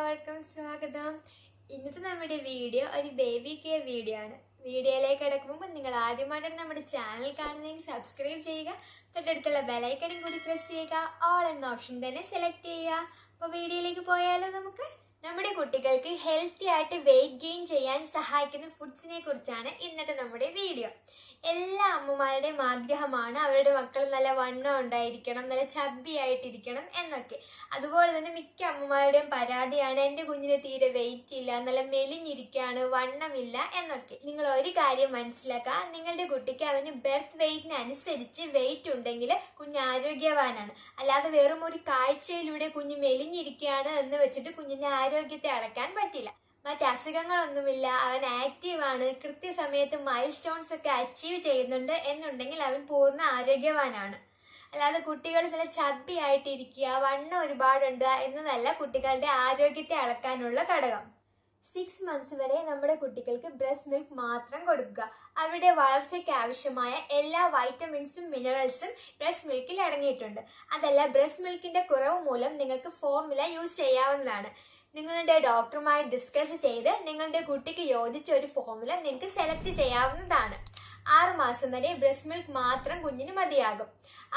എല്ലാവർക്കും സ്വാഗതം. ഇന്നത്തെ നമ്മുടെ വീഡിയോ ഒരു ബേബി കെയർ വീഡിയോ ആണ്. വീഡിയോയിലേക്ക് കിടക്കുമ്പോൾ നിങ്ങൾ ആദ്യമായിട്ടാണ് നമ്മുടെ ചാനൽ കാണുന്നതെങ്കിൽ സബ്സ്ക്രൈബ് ചെയ്യുക, തൊട്ടടുത്തുള്ള ബെലൈക്കണും കൂടി പ്രസ് ചെയ്യുക, ഓൾ എന്ന ഓപ്ഷൻ തന്നെ സെലക്ട് ചെയ്യുക. അപ്പോൾ വീഡിയോയിലേക്ക് പോയാലോ നമുക്ക്. നമ്മുടെ കുട്ടികൾക്ക് ഹെൽത്തി ആയിട്ട് വെയിറ്റ് ഗെയിൻ ചെയ്യാൻ സഹായിക്കുന്ന ഫുഡ്സിനെ കുറിച്ചാണ് ഇന്നത്തെ നമ്മുടെ വീഡിയോ. എല്ലാ അമ്മമാരുടെയും ആഗ്രഹമാണ് അവരുടെ മക്കൾ നല്ല വണ്ണം ഉണ്ടായിരിക്കണം, നല്ല ചബ്ബി ആയിട്ടിരിക്കണം എന്നൊക്കെ. അതുപോലെ തന്നെ മിക്ക അമ്മമാരുടെയും പരാതിയാണ് എൻ്റെ കുഞ്ഞിന് തീരെ വെയിറ്റ് ഇല്ല, നല്ല മെലിഞ്ഞിരിക്കുകയാണ്, വണ്ണമില്ല എന്നൊക്കെ. നിങ്ങൾ ഒരു കാര്യം മനസ്സിലാക്കുക, നിങ്ങളുടെ കുട്ടിക്ക് അവന് ബർത്ത് വെയിറ്റിന് അനുസരിച്ച് വെയിറ്റ് ഉണ്ടെങ്കിൽ കുഞ്ഞ് ആരോഗ്യവാനാണ്. അല്ലാതെ വെറും ഒരു കാഴ്ചയിലൂടെ കുഞ്ഞ് മെലിഞ്ഞിരിക്കുകയാണ് എന്ന് വെച്ചിട്ട് കുഞ്ഞിന്റെ ആരോഗ്യത്തെ അളക്കാൻ പറ്റില്ല. മറ്റ് അസുഖങ്ങളൊന്നുമില്ല, അവൻ ആക്റ്റീവാണ്, കൃത്യസമയത്ത് മൈൽ സ്റ്റോൺസ് ഒക്കെ അച്ചീവ് ചെയ്യുന്നുണ്ട് എന്നുണ്ടെങ്കിൽ അവൻ പൂർണ്ണ ആരോഗ്യവാനാണ്. അല്ലാതെ കുട്ടികൾ ചില ചബ്ബി ആയിട്ടിരിക്കുക, വണ്ണം ഒരുപാടുണ്ട് എന്നതല്ല കുട്ടികളുടെ ആരോഗ്യത്തെ അളക്കാനുള്ള ഘടകം. 6 months വരെ നമ്മുടെ കുട്ടികൾക്ക് ബ്രസ്റ്റ് മിൽക്ക് മാത്രം കൊടുക്കുക. അവരുടെ വളർച്ചയ്ക്ക് ആവശ്യമായ എല്ലാ വൈറ്റമിൻസും മിനറൽസും ബ്രസ്റ്റ് മിൽക്കിൽ അടങ്ങിയിട്ടുണ്ട്. അതല്ല, ബ്രസ്റ്റ് മിൽക്കിന്റെ കുറവ് മൂലം നിങ്ങൾക്ക് ഫോർമുല യൂസ് ചെയ്യാവുന്നതാണ്. നിങ്ങളുടെ ഡോക്ടറുമായി ഡിസ്കസ് ചെയ്ത് നിങ്ങളുടെ കുട്ടിക്ക് യോജിച്ച ഒരു ഫോർമുല നിങ്ങൾക്ക് സെലക്ട് ചെയ്യാവുന്നതാണ്. 6 മാസം വരെ ബ്രസ്റ്റ് മിൽക്ക് മാത്രം കുഞ്ഞിന് മതിയാകും.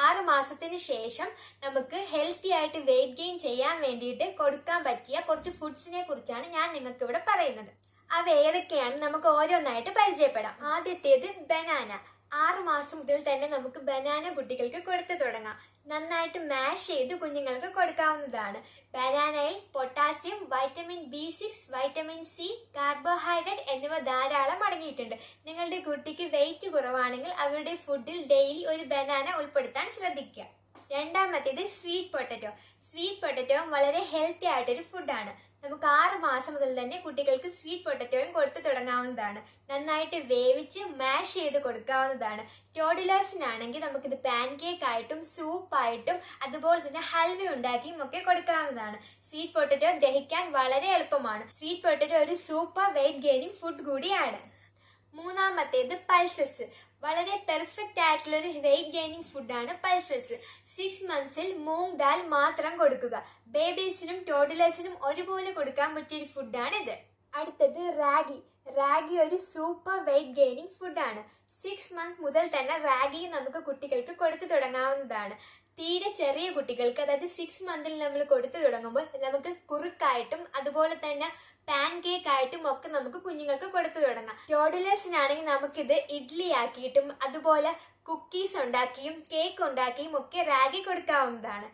6 മാസത്തിന് ശേഷം നമുക്ക് ഹെൽത്തി ആയിട്ട് വെയിറ്റ് ഗെയിൻ ചെയ്യാൻ വേണ്ടിയിട്ട് കൊടുക്കാൻ പറ്റിയ കുറച്ച് ഫുഡ്സിനെ കുറിച്ചാണ് ഞാൻ നിങ്ങൾക്ക് ഇവിടെ പറയുന്നത്. അവ ഏതൊക്കെയാണ് നമുക്ക് ഓരോന്നായിട്ട് പരിചയപ്പെടാം. ആദ്യത്തേത് ബനാന. 6 മാസം മുതൽ തന്നെ നമുക്ക് ബനാന കുട്ടികൾക്ക് കൊടുത്തു തുടങ്ങാം. നന്നായിട്ട് മാഷ് ചെയ്ത് കുഞ്ഞുങ്ങൾക്ക് കൊടുക്കാവുന്നതാണ്. ബനാനയിൽ potassium, vitamin B6, vitamin C, carbohydrate എന്നിവ ധാരാളം അടങ്ങിയിട്ടുണ്ട്. നിങ്ങളുടെ കുട്ടിക്ക് വെയിറ്റ് കുറവാണെങ്കിൽ അവരുടെ ഫുഡിൽ ഡെയിലി ഒരു ബനാന ഉൾപ്പെടുത്താൻ ശ്രദ്ധിക്കുക. രണ്ടാമത്തേത് സ്വീറ്റ് പൊട്ടറ്റോ. സ്വീറ്റ് പൊട്ടറ്റോ വളരെ ഹെൽത്തി ആയിട്ടൊരു ഫുഡാണ്. നമുക്ക് 6 മാസം മുതൽ തന്നെ കുട്ടികൾക്ക് സ്വീറ്റ് പൊട്ടറ്റോയും കൊടുത്തു തുടങ്ങാവുന്നതാണ്. നന്നായിട്ട് വേവിച്ച് മാഷ് ചെയ്ത് കൊടുക്കാവുന്നതാണ്. ടോഡിലേഴ്സിനാണെങ്കിൽ നമുക്കിത് പാൻ കേക്ക് ആയിട്ടും സൂപ്പായിട്ടും അതുപോലെ തന്നെ ഹൽവ ഉണ്ടാക്കിയും ഒക്കെ കൊടുക്കാവുന്നതാണ്. സ്വീറ്റ് പൊട്ടറ്റോ ദഹിക്കാൻ വളരെ എളുപ്പമാണ്. സ്വീറ്റ് പൊട്ടറ്റോ ഒരു സൂപ്പർ വെയിറ്റ് ഗെയിനിങ് ഫുഡ് കൂടിയാണ്. മൂന്നാമത്തേത് പൾസസ്. വളരെ പെർഫെക്റ്റ് ആയിട്ടുള്ള ഒരു വെയിറ്റ് ഗെയിനിങ് ഫുഡാണ് പൾസസ്. 6 monthsൽ മൂങ് ദാൽ മാത്രം കൊടുക്കുക. ബേബീസിനും ടോഡിലേഴ്സിനും ഒരുപോലെ കൊടുക്കാൻ പറ്റിയ ഒരു ഫുഡാണിത്. അടുത്തത് റാഗി. റാഗി ഒരു സൂപ്പർ വെയിറ്റ് ഗെയിനിങ് ഫുഡാണ്. 6 months മുതൽ തന്നെ റാഗി നമുക്ക് കുട്ടികൾക്ക് കൊടുത്തു തുടങ്ങാവുന്നതാണ്. തീരെ ചെറിയ കുട്ടികൾക്ക്, അതായത് 6 monthൽ നമ്മൾ കൊടുത്തു തുടങ്ങുമ്പോൾ നമുക്ക് കുറുക്കായിട്ടും അതുപോലെ തന്നെ പാൻ കേക്ക് ആയിട്ടും ഒക്കെ നമുക്ക് കുഞ്ഞുങ്ങൾക്ക് കൊടുത്തു തുടങ്ങാം. ടോഡിലേഴ്സിനാണെങ്കിൽ നമുക്കിത് ഇഡ്ഡലി ആക്കിയിട്ടും അതുപോലെ കുക്കീസ് ഉണ്ടാക്കിയും കേക്ക് ഉണ്ടാക്കിയും ഒക്കെ റാഗി കൊടുക്കാവുന്നതാണ്.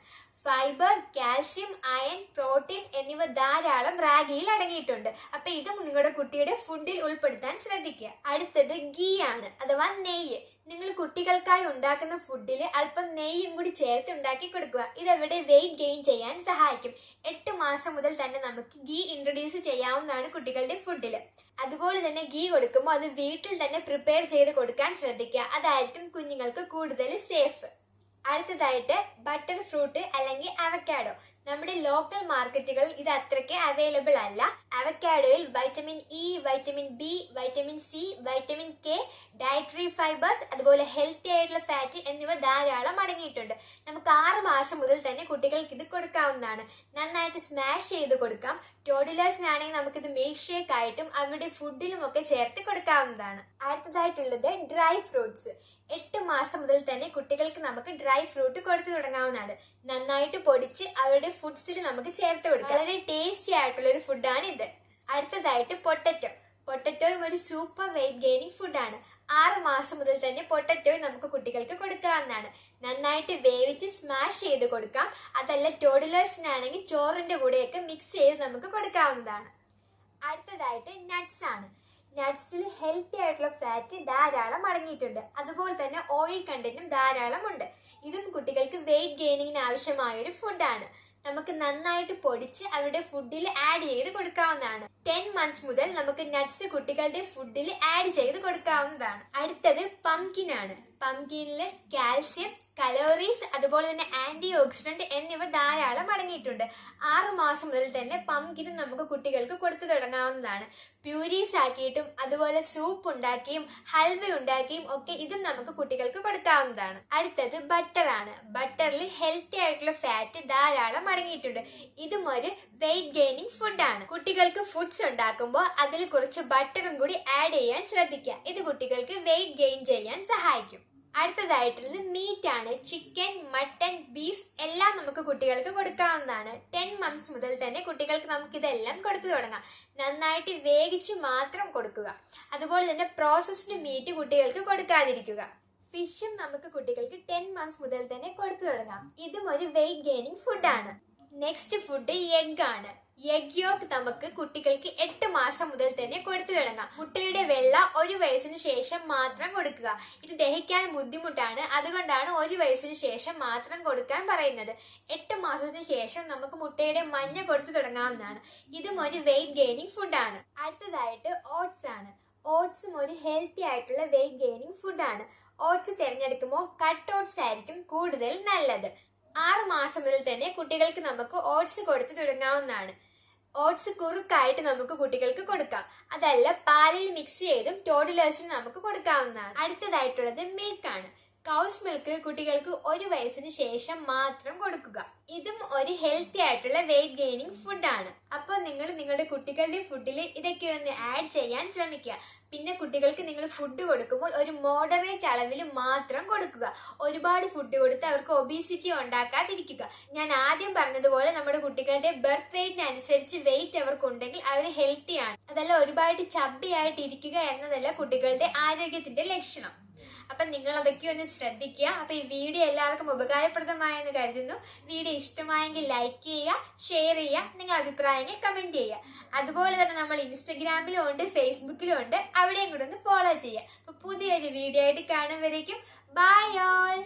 ഫൈബർ, കാൽസ്യം, അയൺ, പ്രോട്ടീൻ എന്നിവ ധാരാളം റാഗിയിൽ അടങ്ങിയിട്ടുണ്ട്. അപ്പൊ ഇത് നിങ്ങളുടെ കുട്ടിയുടെ ഫുഡിൽ ഉൾപ്പെടുത്താൻ ശ്രദ്ധിക്കുക. അടുത്തത് ഗീ ആണ്, അഥവാ നെയ്യ്. നിങ്ങൾ കുട്ടികൾക്കായി ഉണ്ടാക്കുന്ന ഫുഡിൽ അല്പം നെയ്യും കൂടി ചേർത്ത് ഉണ്ടാക്കി കൊടുക്കുക. ഇതവരുടെ വെയിറ്റ് ഗെയിൻ ചെയ്യാൻ സഹായിക്കും. 8 മാസം മുതൽ തന്നെ നമുക്ക് ഗീ ഇൻട്രൊഡ്യൂസ് ചെയ്യാവുന്നതാണ് കുട്ടികളുടെ ഫുഡിൽ. അതുപോലെ തന്നെ ഗീ കൊടുക്കുമ്പോൾ അത് വീട്ടിൽ തന്നെ പ്രിപ്പയർ ചെയ്ത് കൊടുക്കാൻ ശ്രദ്ധിക്കുക. അതായിരിക്കും കുഞ്ഞുങ്ങൾക്ക് കൂടുതൽ സേഫ്. അടുത്തതായിട്ട് ബട്ടർ ഫ്രൂട്ട് അല്ലെങ്കിൽ അവക്കാഡോ. നമ്മുടെ ലോക്കൽ മാർക്കറ്റുകളിൽ ഇത് അത്രയ്ക്ക് അവൈലബിൾ അല്ല. അവക്കാഡോയിൽ vitamin E, vitamin B, vitamin C, vitamin K, dietary fibres, അതുപോലെ ഹെൽത്തി ആയിട്ടുള്ള ഫാറ്റ് എന്നിവ ധാരാളം അടങ്ങിയിട്ടുണ്ട്. നമുക്ക് 6 മാസം മുതൽ തന്നെ കുട്ടികൾക്ക് ഇത് കൊടുക്കാവുന്നതാണ്. നന്നായിട്ട് സ്മാഷ് ചെയ്ത് കൊടുക്കാം. ടോഡിലേഴ്സിനാണെങ്കിൽ നമുക്കിത് മിൽക്ക് ഷേക്ക് ആയിട്ടും അവരുടെ ഫുഡിലും ഒക്കെ ചേർത്ത് കൊടുക്കാവുന്നതാണ്. അടുത്തതായിട്ടുള്ളത് ഡ്രൈ ഫ്രൂട്ട്സ്. 8 മാസം മുതൽ തന്നെ കുട്ടികൾക്ക് നമുക്ക് ഡ്രൈ ഫ്രൂട്ട് കൊടുത്തു തുടങ്ങാവുന്നതാണ്. നന്നായിട്ട് പൊടിച്ച് അവരുടെ ഫുഡ്സിൽ നമുക്ക് ചേർത്ത് കൊടുക്കാം. വളരെ ടേസ്റ്റി ആയിട്ടുള്ള ഒരു ഫുഡാണ് ഇത്. അടുത്തതായിട്ട് പൊട്ടറ്റോ. പൊട്ടറ്റോയും ഒരു സൂപ്പർ വെയിറ്റ് ഗെയിനിങ് ഫുഡാണ്. 6 മാസം മുതൽ തന്നെ പൊട്ടറ്റോ നമുക്ക് കുട്ടികൾക്ക് കൊടുക്കാവുന്നതാണ്. നന്നായിട്ട് വേവിച്ച് സ്മാഷ് ചെയ്ത് കൊടുക്കാം. അതല്ല, ടോഡിലേഴ്സിനാണെങ്കിൽ ചോറിന്റെ കൂടെയൊക്കെ മിക്സ് ചെയ്ത് നമുക്ക് കൊടുക്കാവുന്നതാണ്. അടുത്തതായിട്ട് നട്ട്സ് ആണ്. നട്ട്സിൽ ഹെൽത്തി ആയിട്ടുള്ള ഫാറ്റ് ധാരാളം അടങ്ങിയിട്ടുണ്ട്. അതുപോലെ തന്നെ ഓയിൽ കണ്ടന്റും ധാരാളം ഉണ്ട്. ഇതും കുട്ടികൾക്ക് വെയിറ്റ് ഗെയിനിങ്ങിന് ആവശ്യമായ ഒരു ഫുഡാണ്. നമുക്ക് നന്നായിട്ട് പൊടിച്ച് അവരുടെ ഫുഡിൽ ആഡ് ചെയ്ത് കൊടുക്കാവുന്നതാണ്. 10 months മുതൽ നമുക്ക് നട്ട്സ് കുട്ടികളുടെ ഫുഡിൽ ആഡ് ചെയ്ത് കൊടുക്കാവുന്നതാണ്. അടുത്തത് പംകിൻ ആണ്. പംകിനില് കാൽസ്യം, കലോറീസ് അതുപോലെ തന്നെ ആന്റി ഓക്സിഡന്റ് എന്നിവ ധാരാളം അടങ്ങിയിട്ടുണ്ട്. 6 മാസം മുതൽ തന്നെ പംകിൻ നമുക്ക് കുട്ടികൾക്ക് കൊടുത്തു തുടങ്ങാവുന്നതാണ്. പ്യൂരീസ് ആക്കിയിട്ടും അതുപോലെ സൂപ്പ് ഉണ്ടാക്കിയും ഹൽവ ഉണ്ടാക്കിയും ഒക്കെ ഇതും നമുക്ക് കുട്ടികൾക്ക് കൊടുക്കാവുന്നതാണ്. അടുത്തത് ബട്ടറാണ്. ബട്ടറിൽ ഹെൽത്തി ആയിട്ടുള്ള ഫാറ്റ് ധാരാളം അടങ്ങിയിട്ടുണ്ട്. ഇതും ഒരു വെയിറ്റ് ഗെയിനിങ് ഫുഡാണ്. കുട്ടികൾക്ക് ഫുഡ്സ് ഉണ്ടാക്കുമ്പോൾ അതിൽ കുറച്ച് ബട്ടറും കൂടി ആഡ് ചെയ്യാൻ ശ്രദ്ധിക്കുക. ഇത് കുട്ടികൾക്ക് വെയിറ്റ് ഗെയിൻ ചെയ്യാൻ സഹായിക്കും. അടുത്തതായിട്ടുള്ളത് മീറ്റ് ആണ്. ചിക്കൻ, മട്ടൻ, ബീഫ് എല്ലാം നമുക്ക് കുട്ടികൾക്ക് കൊടുക്കാവുന്നതാണ്. 10 months മുതൽ തന്നെ കുട്ടികൾക്ക് നമുക്ക് ഇതെല്ലാം കൊടുത്തു തുടങ്ങാം. നന്നായിട്ട് വേവിച്ച് മാത്രം കൊടുക്കുക. അതുപോലെ തന്നെ പ്രോസസ്ഡ് മീറ്റ് കുട്ടികൾക്ക് കൊടുക്കാതിരിക്കുക. ഫിഷും നമുക്ക് കുട്ടികൾക്ക് 10 months മുതൽ തന്നെ കൊടുത്തു തുടങ്ങാം. ഇതും ഒരു വെയിറ്റ് ഗെയിനിങ് ഫുഡാണ്. നെക്സ്റ്റ് ഫുഡ് എഗ് ആണ്. എഗ് യോക്ക് നമുക്ക് കുട്ടികൾക്ക് 8 മാസം മുതൽ തന്നെ കൊടുത്തു തുടങ്ങാം. മുട്ടയുടെ വെള്ള 1 വയസ്സിന് ശേഷം മാത്രം കൊടുക്കുക. ഇത് ദഹിക്കാൻ ബുദ്ധിമുട്ടാണ്, അതുകൊണ്ടാണ് 1 വയസ്സിന് ശേഷം മാത്രം കൊടുക്കാൻ പറയുന്നത്. 8 മാസത്തിന് ശേഷം നമുക്ക് മുട്ടയുടെ മഞ്ഞ കൊടുത്തു തുടങ്ങാവുന്നതാണ്. ഇതും ഒരു വെയിറ്റ് ഗെയിനിങ് ഫുഡാണ്. അടുത്തതായിട്ട് ഓട്സ് ആണ്. ഓട്സും ഒരു ഹെൽത്തി ആയിട്ടുള്ള വെയിറ്റ് ഗെയിനിങ് ഫുഡാണ്. ഓട്സ് തിരഞ്ഞെടുക്കുമ്പോൾ കട്ട് ഓട്സ് ആയിരിക്കും കൂടുതൽ നല്ലത്. 6 മാസം മുതൽ തന്നെ കുട്ടികൾക്ക് നമുക്ക് ഓട്സ് കൊടുത്ത് തുടങ്ങാവുന്നതാണ്. ഓട്സ് കുറുക്കായിട്ട് നമുക്ക് കുട്ടികൾക്ക് കൊടുക്കാം. അതല്ല പാലിൽ മിക്സ് ചെയ്തും ടോഡ്ലേഴ്സിന് നമുക്ക് കൊടുക്കാവുന്നതാണ്. അടുത്തതായിട്ടുള്ളത് മിൽക്കാണ്. കൗസ് മിൽക്ക് കുട്ടികൾക്ക് 1 വയസ്സിന് ശേഷം മാത്രം കൊടുക്കുക. ഇതും ഒരു ഹെൽത്തി ആയിട്ടുള്ള വെയിറ്റ് ഗെയിനിങ് ഫുഡാണ്. അപ്പോൾ നിങ്ങൾ നിങ്ങളുടെ കുട്ടികളുടെ ഫുഡിൽ ഇതൊക്കെ ഒന്ന് ആഡ് ചെയ്യാൻ ശ്രമിക്കുക. പിന്നെ കുട്ടികൾക്ക് നിങ്ങൾ ഫുഡ് കൊടുക്കുമ്പോൾ ഒരു മോഡറേറ്റ് അളവിൽ മാത്രം കൊടുക്കുക. ഒരുപാട് ഫുഡ് കൊടുത്ത് അവർക്ക് ഒബീസിറ്റി ഉണ്ടാക്കാതിരിക്കുക. ഞാൻ ആദ്യം പറഞ്ഞതുപോലെ നമ്മുടെ കുട്ടികളുടെ ബർത്ത് വെയിറ്റിന് അനുസരിച്ച് വെയിറ്റ് അവർക്കുണ്ടെങ്കിൽ അവർ ഹെൽത്തി ആണ്. അതല്ല ഒരുപാട് ചബ്ബി ആയിട്ട് ഇരിക്കുക എന്നതല്ല കുട്ടികളുടെ ആരോഗ്യത്തിന്റെ ലക്ഷണം. അപ്പൊ നിങ്ങൾ അതൊക്കെ ഒന്ന് ശ്രദ്ധിക്കുക. അപ്പൊ ഈ വീഡിയോ എല്ലാവർക്കും ഉപകാരപ്രദമായെന്ന് കരുതുന്നു. വീഡിയോ ഇഷ്ടമായെങ്കിൽ ലൈക്ക് ചെയ്യുക, ഷെയർ ചെയ്യുക, നിങ്ങളുടെ അഭിപ്രായങ്ങൾ കമന്റ് ചെയ്യുക. അതുപോലെ തന്നെ നമ്മൾ ഇൻസ്റ്റഗ്രാമിലും ഉണ്ട്, ഫേസ്ബുക്കിലും ഉണ്ട്, അവിടെയും കൂടെ ഒന്ന് ഫോളോ ചെയ്യുക. അപ്പൊ പുതിയൊരു വീഡിയോ ആയിട്ട് കാണുമ്പോഴേക്കും ബൈ ഓൾ.